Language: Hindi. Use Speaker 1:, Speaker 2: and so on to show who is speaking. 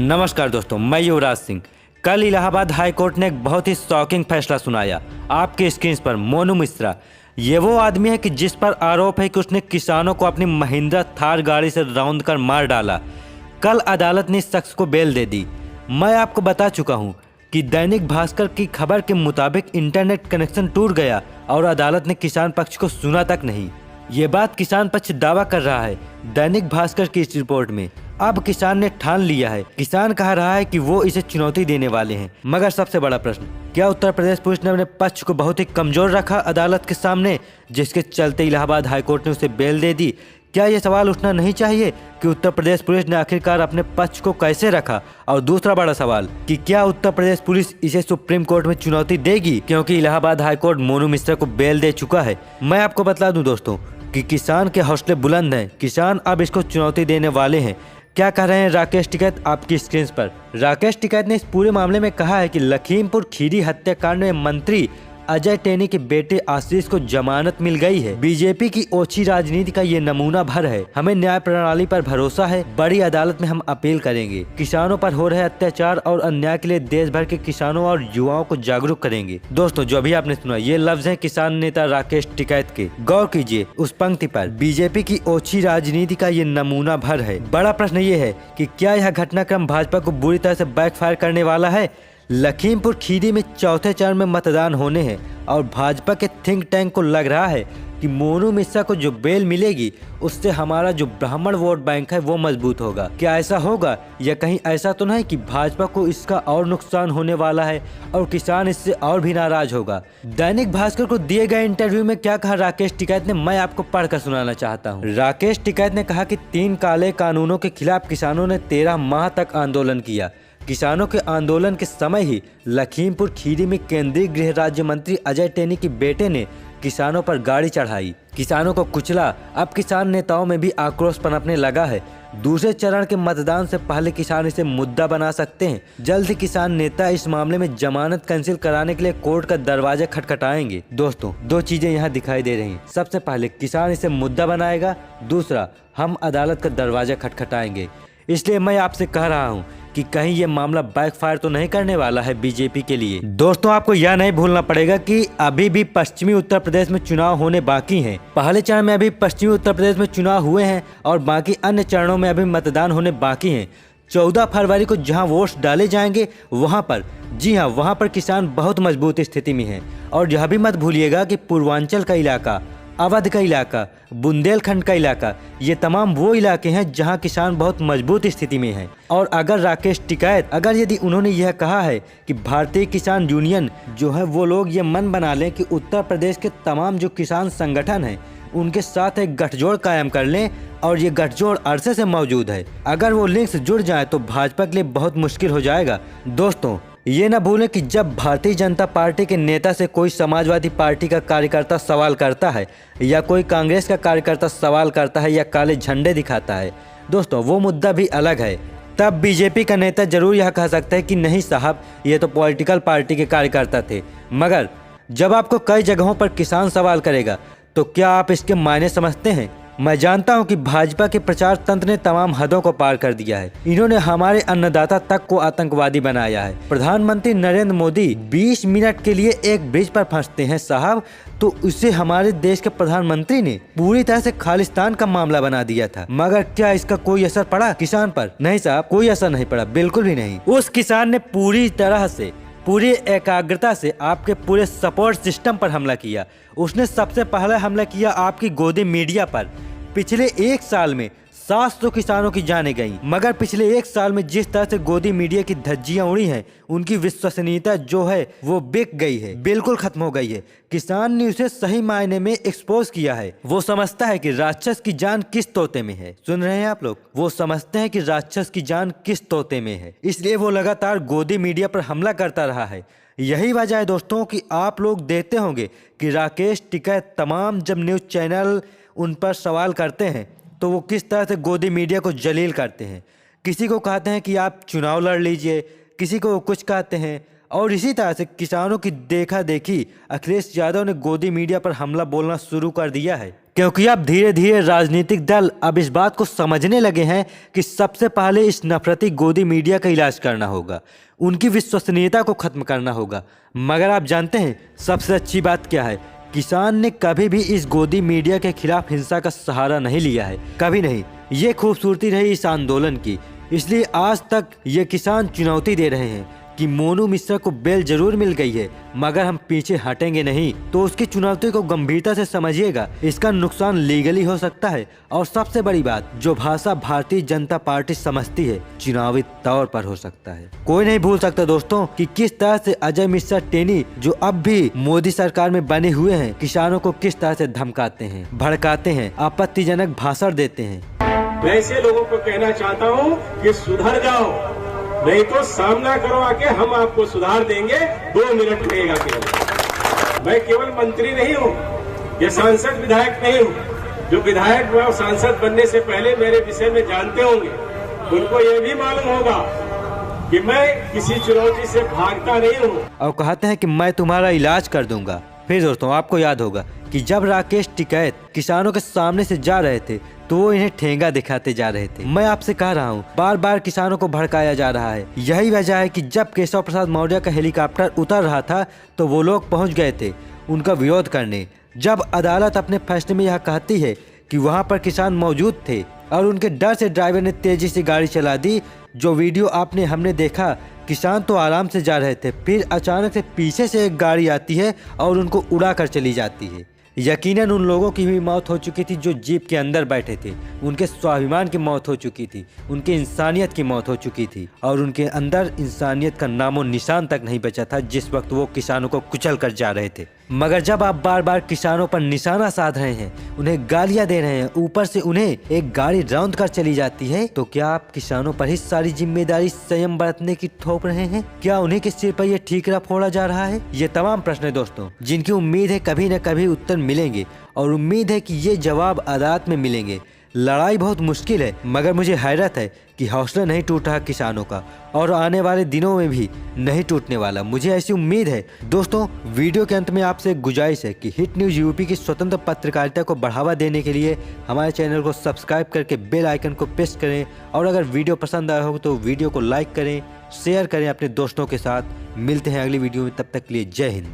Speaker 1: नमस्कार दोस्तों, मैं युवराज सिंह। कल इलाहाबाद हाई कोर्ट ने एक बहुत ही शॉकिंग फैसला सुनाया। आपके स्क्रीन पर मोनू मिश्रा, ये वो आदमी है कि जिस पर आरोप है कि उसने किसानों को अपनी महिंद्रा थार गाड़ी से रौंद कर मार डाला। कल अदालत ने इस शख्स को बेल दे दी। मैं आपको बता चुका हूँ कि दैनिक भास्कर की खबर के मुताबिक इंटरनेट कनेक्शन टूट गया और अदालत ने किसान पक्ष को सुना तक नहीं। ये बात किसान पक्ष दावा कर रहा है दैनिक भास्कर की इस रिपोर्ट में। अब किसान ने ठान लिया है। किसान कह रहा है कि वो इसे चुनौती देने वाले हैं। मगर सबसे बड़ा प्रश्न, क्या उत्तर प्रदेश पुलिस ने अपने पक्ष को बहुत ही कमजोर रखा अदालत के सामने, जिसके चलते इलाहाबाद हाईकोर्ट ने उसे बेल दे दी? क्या ये सवाल उठना नहीं चाहिए कि उत्तर प्रदेश पुलिस ने आखिरकार अपने पक्ष को कैसे रखा? और दूसरा बड़ा सवाल कि क्या उत्तर प्रदेश पुलिस इसे सुप्रीम कोर्ट में चुनौती देगी, क्योंकि इलाहाबाद हाईकोर्ट मोनू मिश्रा को बेल दे चुका है। मैं आपको बता दूं दोस्तों कि किसान के हौसले बुलंद हैं। किसान अब इसको चुनौती देने वाले हैं। क्या कह रहे हैं राकेश टिकैत आपकी स्क्रीन पर? राकेश टिकैत ने इस पूरे मामले में कहा है कि लखीमपुर खीरी हत्याकांड में मंत्री अजय टेनी के बेटे आशीष को जमानत मिल गई है। बीजेपी की ओछी राजनीति का ये नमूना भर है। हमें न्याय प्रणाली पर भरोसा है। बड़ी अदालत में हम अपील करेंगे। किसानों पर हो रहे अत्याचार और अन्याय के लिए देश भर के किसानों और युवाओं को जागरूक करेंगे। दोस्तों, जो अभी आपने सुना ये लफ्ज है किसान नेता राकेश टिकैत के। गौर कीजिए उस पंक्ति पर, बीजेपी की ओछी राजनीति का ये नमूना भर है। बड़ा प्रश्न ये है कि क्या यह घटनाक्रम भाजपा को बुरी तरह से बैकफायर करने वाला है? लखीमपुर खीरी में चौथे चरण में मतदान होने हैं और भाजपा के थिंक टैंक को लग रहा है कि मोनू मिश्रा को जो बेल मिलेगी उससे हमारा जो ब्राह्मण वोट बैंक है वो मजबूत होगा। क्या ऐसा होगा या कहीं ऐसा तो नहीं कि भाजपा को इसका और नुकसान होने वाला है और किसान इससे और भी नाराज होगा? दैनिक भास्कर को दिए गए इंटरव्यू में क्या कहा राकेश टिकैत ने, मैं आपको पढ़कर सुनाना चाहता हूँ। राकेश टिकैत ने कहा कि 3 काले कानूनों के खिलाफ किसानों ने 13 माह तक आंदोलन किया। किसानों के आंदोलन के समय ही लखीमपुर खीरी में केंद्रीय गृह राज्य मंत्री अजय टेनी के बेटे ने किसानों पर गाड़ी चढ़ाई, किसानों को कुचला। अब किसान नेताओं में भी आक्रोश पनपने लगा है। दूसरे चरण के मतदान से पहले किसान इसे मुद्दा बना सकते हैं। जल्द ही किसान नेता इस मामले में जमानत कैंसिल कराने के लिए कोर्ट का दरवाजा खटखटाएंगे। दोस्तों, 2 चीजें यहाँ दिखाई दे रही हैं। सबसे पहले किसान इसे मुद्दा बनाएगा, दूसरा हम अदालत का दरवाजा खटखटाएंगे। इसलिए मैं आपसे कह रहा हूँ कि कहीं ये मामला बैकफायर तो नहीं करने वाला है बीजेपी के लिए। दोस्तों, आपको यह नहीं भूलना पड़ेगा कि अभी भी पश्चिमी उत्तर प्रदेश में चुनाव होने बाकी हैं। पहले चरण में अभी पश्चिमी उत्तर प्रदेश में चुनाव हुए हैं और बाकी अन्य चरणों में अभी मतदान होने बाकी हैं। 14 फरवरी को जहां वोट्स डाले जाएंगे वहां पर, जी हाँ, वहां पर किसान बहुत मजबूत स्थिति में हैं। और यह भी मत भूलिएगा कि पूर्वांचल का इलाका, अवध का इलाका, बुंदेलखंड का इलाका, ये तमाम वो इलाके हैं जहां किसान बहुत मजबूत स्थिति में हैं। और अगर राकेश टिकैत, यदि उन्होंने यह कहा है कि भारतीय किसान यूनियन जो है वो लोग ये मन बना लें कि उत्तर प्रदेश के तमाम जो किसान संगठन हैं उनके साथ एक गठजोड़ कायम कर लें, और ये गठजोड़ अरसे से मौजूद है, अगर वो लिंक्स जुड़ जाए तो भाजपा के लिए बहुत मुश्किल हो जाएगा। दोस्तों, ये न भूलें कि जब भारतीय जनता पार्टी के नेता से कोई समाजवादी पार्टी का कार्यकर्ता सवाल करता है या कोई कांग्रेस का कार्यकर्ता सवाल करता है या काले झंडे दिखाता है, दोस्तों वो मुद्दा भी अलग है। तब बीजेपी का नेता जरूर यह कह सकता है कि नहीं साहब, ये तो पॉलिटिकल पार्टी के कार्यकर्ता थे। मगर जब आपको कई जगहों पर किसान सवाल करेगा तो क्या आप इसके मायने समझते हैं? मैं जानता हूं कि भाजपा के प्रचार तंत्र ने तमाम हदों को पार कर दिया है। इन्होंने हमारे अन्नदाता तक को आतंकवादी बनाया है। प्रधानमंत्री नरेंद्र मोदी 20 मिनट के लिए एक ब्रिज पर फंसते हैं साहब, तो उसे हमारे देश के प्रधानमंत्री ने पूरी तरह से खालिस्तान का मामला बना दिया था। मगर क्या इसका कोई असर पड़ा किसान पर? नहीं साहब, कोई असर नहीं पड़ा, बिल्कुल भी नहीं। उस किसान ने पूरी तरह से, पूरी एकाग्रता से आपके पूरे सपोर्ट सिस्टम पर हमला किया। उसने सबसे पहले हमला किया आपकी गोदी मीडिया पर। पिछले 1 साल में 700 किसानों की जानें गई, मगर पिछले 1 साल में जिस तरह से गोदी मीडिया की धज्जियां उड़ी हैं, उनकी विश्वसनीयता जो है वो बिक गई है, बिल्कुल खत्म हो गई है। किसान ने उसे सही मायने में एक्सपोज किया है। वो समझता है कि राक्षस की जान किस तोते में है। सुन रहे हैं आप लोग? वो समझते हैं कि राक्षस की जान किस तोते में है, इसलिए वो लगातार गोदी मीडिया पर हमला करता रहा है। यही वजह है दोस्तों कि आप लोग देखते होंगे कि राकेश टिकैत तमाम जब न्यूज चैनल उन पर सवाल करते हैं तो वो किस तरह से गोदी मीडिया को जलील करते हैं। किसी को कहते हैं कि आप चुनाव लड़ लीजिए, किसी को कुछ कहते हैं, और इसी तरह से किसानों की देखा देखी अखिलेश यादव ने गोदी मीडिया पर हमला बोलना शुरू कर दिया है। क्योंकि अब धीरे धीरे राजनीतिक दल अब इस बात को समझने लगे हैं कि सबसे पहले इस नफरती गोदी मीडिया का इलाज करना होगा, उनकी विश्वसनीयता को खत्म करना होगा। मगर आप जानते हैं सबसे अच्छी बात क्या है? किसान ने कभी भी इस गोदी मीडिया के खिलाफ हिंसा का सहारा नहीं लिया है, कभी नहीं। ये खूबसूरती रही इस आंदोलन की, इसलिए आज तक ये किसान चुनौती दे रहे हैं कि मोनू मिश्रा को बेल जरूर मिल गई है, मगर हम पीछे हटेंगे नहीं। तो उसकी चुनौती को गंभीरता से समझिएगा, इसका नुकसान लीगली हो सकता है, और सबसे बड़ी बात जो भाषा भारतीय जनता पार्टी समझती है चुनावी तौर पर हो सकता है। कोई नहीं भूल सकता दोस्तों कि किस तरह से अजय मिश्रा टेनी, जो अब भी मोदी सरकार में बने हुए हैं, किसानों को किस तरह से धमकाते हैं, भड़काते हैं, आपत्तिजनक भाषण देते हैं।
Speaker 2: मैं ऐसे लोगों को कहना चाहता हूँ कि सुधर जाओ, नहीं तो सामना करो आके, हम आपको सुधार देंगे। 2 मिनट लगेगा केवल। मैं केवल मंत्री नहीं हूँ, ये सांसद विधायक नहीं हूँ। जो विधायक व सांसद बनने से पहले मेरे विषय में जानते होंगे, उनको ये भी मालूम होगा कि मैं किसी चुनौती से भागता नहीं हूँ।
Speaker 1: और कहते हैं कि मैं तुम्हारा इलाज कर दूंगा। फिर दोस्तों आपको याद होगा कि जब राकेश टिकैत किसानों के सामने से जा रहे थे तो वो इन्हें ठेंगा दिखाते जा रहे थे। मैं आपसे कह रहा हूँ, बार बार किसानों को भड़काया जा रहा है। यही वजह है कि जब केशव प्रसाद मौर्य का हेलीकॉप्टर उतर रहा था तो वो लोग पहुँच गए थे उनका विरोध करने। जब अदालत अपने फैसले में यह कहती है कि वहाँ पर किसान मौजूद थे और उनके डर से ड्राइवर ने तेजी से गाड़ी चला दी, जो वीडियो हमने देखा, किसान तो आराम से जा रहे थे, फिर अचानक से पीछे से एक गाड़ी आती है और उनको उड़ा कर चली जाती है। यकीनन उन लोगों की भी मौत हो चुकी थी जो जीप के अंदर बैठे थे, उनके स्वाभिमान की मौत हो चुकी थी, उनकी इंसानियत की मौत हो चुकी थी, और उनके अंदर इंसानियत का नामो निशान तक नहीं बचा था जिस वक्त वो किसानों को कुचल कर जा रहे थे। मगर जब आप बार बार किसानों पर निशाना साध रहे हैं, उन्हें गालियां दे रहे हैं, ऊपर से उन्हें एक गाड़ी रौंद कर चली जाती है, तो क्या आप किसानों पर ही सारी जिम्मेदारी संयम बरतने की थोप रहे हैं? क्या उन्हीं के सिर पर यह ठीकरा फोड़ा जा रहा है? ये तमाम प्रश्न है दोस्तों जिनकी उम्मीद है कभी न कभी उत्तर मिलेंगे, और उम्मीद है कि ये जवाब अदालत में मिलेंगे। लड़ाई बहुत मुश्किल है, मगर मुझे हैरत है कि हौसला नहीं टूट रहा किसानों का, और आने वाले दिनों में भी नहीं टूटने वाला। मुझे ऐसी उम्मीद है। दोस्तों वीडियो के अंत में आपसे गुजारिश है कि हिट न्यूज़ यूपी की स्वतंत्र पत्रकारिता को बढ़ावा देने के लिए हमारे चैनल को सब्सक्राइब करके बेल आइकन को प्रेस करें, और अगर वीडियो पसंद आया हो तो वीडियो को लाइक करें, शेयर करें अपने दोस्तों के साथ। मिलते हैं अगली वीडियो में, तब तक के लिए जय हिंद।